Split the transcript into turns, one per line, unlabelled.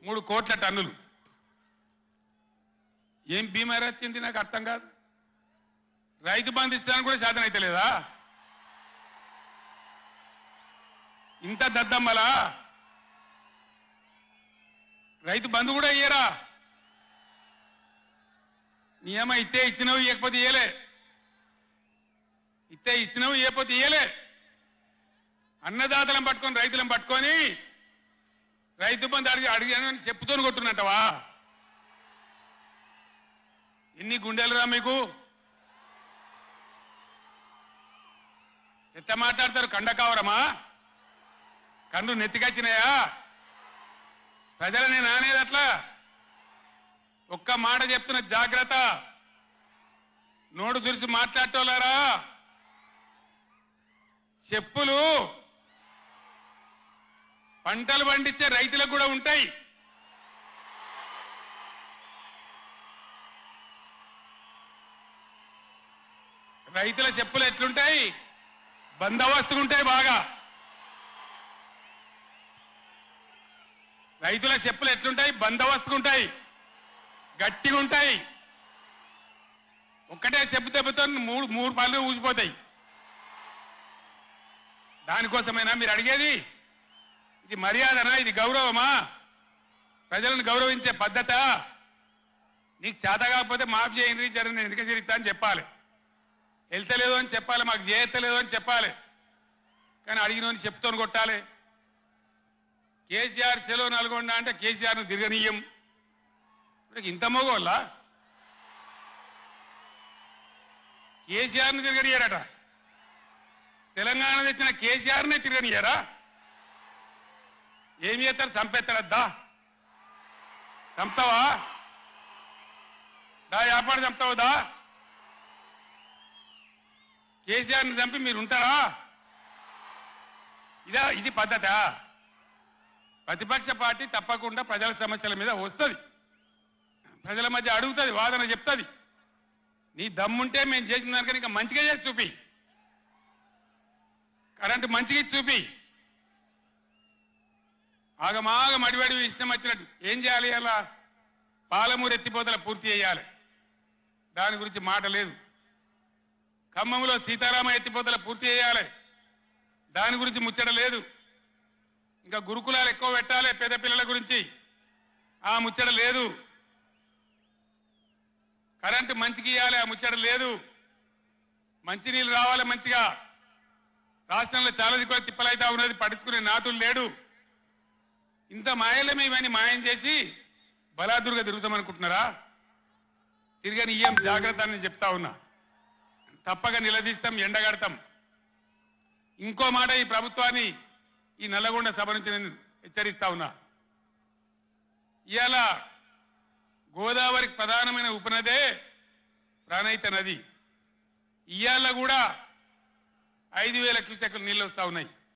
3 కోట్ల టన్నులు. ఏం బీమారీ వచ్చింది నాకు అర్థం కాదు. రైతు బంధు ఇస్తానికి కూడా శాతం అయితే లేదా? ఇంత దద్దమ్మలా రైతు బంధు కూడా ఇయ్యరా? నియమ ఇస్తే ఇచ్చినవి ఇవ్వకపోతే ఇయ్యలే, ఇస్తే ఇచ్చినవి ఇవ్వకపోతే ఇయ్యలే. అన్నదాతలను పట్టుకొని రైతులను పట్టుకొని రైతు బంధు అడిగాను చెప్పుతో కొట్టున్నట్టవా? ఎన్ని గుండెలురా మీకు? ఎట్లా మాట్లాడతారు? కండకావరమా? కన్ను నెత్తికొచ్చినాయా? ప్రజలని నానేది అట్లా. ఒక్క మాట చెప్తున్న జాగ్రత్త. నోడు దురిసి మాట్లాడటోలారా, చెప్పులు పంటలు పండించే రైతులకు కూడా ఉంటాయి. రైతుల చెప్పులు ఎట్లుంటాయి? బందోబస్తుకుంటాయి బాగా. రైతుల చెప్పులు ఎట్లుంటాయి? బందోబస్తుకుంటాయి, గట్టిగా ఉంటాయి. ఒక్కటే చెప్పు దెబ్బతో మూడు పళ్ళు ఊసిపోతాయి. దానికోసమైనా మీరు అడిగేది? ఇది మర్యాదనా? ఇది గౌరవమా? ప్రజలను గౌరవించే పద్ధత? నీకు చేత కాకపోతే మాఫ్ చేయండి, జరగని వెనుక చేరిస్తా అని చెప్పాలి. వెళ్తలేదు అని చెప్పాలి, మాకు చేయలేదు అని చెప్పాలి. కానీ అడిగినోని చెప్తోని కొట్టాలి. కేసీఆర్ సెలవు నల్గొండ అంటే కేసీఆర్ను తిరగనీయం. ఇంత మగోళ్ళ కేసీఆర్ను తిరగనియారట. తెలంగాణ తెచ్చిన కేసీఆర్నే తిరగనియారా? ఏం చేస్తారు? చంపేస్తాడద్దా? చంపుతావా? దా వ్యాపారం చంపుతావు దా? కేసీఆర్ని చంపి మీరు ఉంటారా? ఇది పద్ధత? ప్రతిపక్ష పార్టీ తప్పకుండా ప్రజల సమస్యల మీద వస్తుంది, ప్రజల మధ్య అడుగుతుంది, వాదన చెప్తుంది. నీ దమ్ముంటే మేము చేసిన దానికన్నా ఇంకా మంచిగా చేసి చూపి. కరెంటు మంచిగా చూపి. ఆగమాగం అడివడి ఇష్టం వచ్చినట్టు ఏం చేయాలి? అలా పాలమూరు ఎత్తిపోతల పూర్తి చేయాలి, దాని గురించి మాట లేదు. ఖమ్మంలో సీతారామ ఎత్తిపోతల పూర్తి చేయాలి, దాని గురించి ముచ్చట లేదు. ఇంకా గురుకులాలు ఎక్కువ పెట్టాలి పేద పిల్లల గురించి, ఆ ముచ్చట లేదు. కరెంటు మంచిగా ఇవ్వాలి, ఆ ముచ్చట లేదు. మంచినీళ్ళు రావాలి మంచిగా. రాష్ట్రంలో చాలా దిక్కువ తిప్పలైతా ఉన్నది, పట్టించుకునే నాతులు లేడు. ఇంత మాయలమే ఇవన్నీ మాయం చేసి బలాదురుగా తిరుగుతామనుకుంటున్నారా? తిరగని ఇయ్యం, జాగ్రత్త అని చెప్తా ఉన్నా. తప్పక నిలదీస్తాం, ఎండగడతాం. ఇంకో మాట, ఈ ప్రభుత్వాన్ని ఈ నల్లగొండ సభ నుంచి నేను హెచ్చరిస్తా ఉన్నా. ఇవాళ గోదావరికి ప్రధానమైన ఉపనదే ప్రాణహిత నది. ఇవాళ కూడా 5,000 క్యూసెక్కులు నీళ్ళు వస్తూ ఉన్నాయి.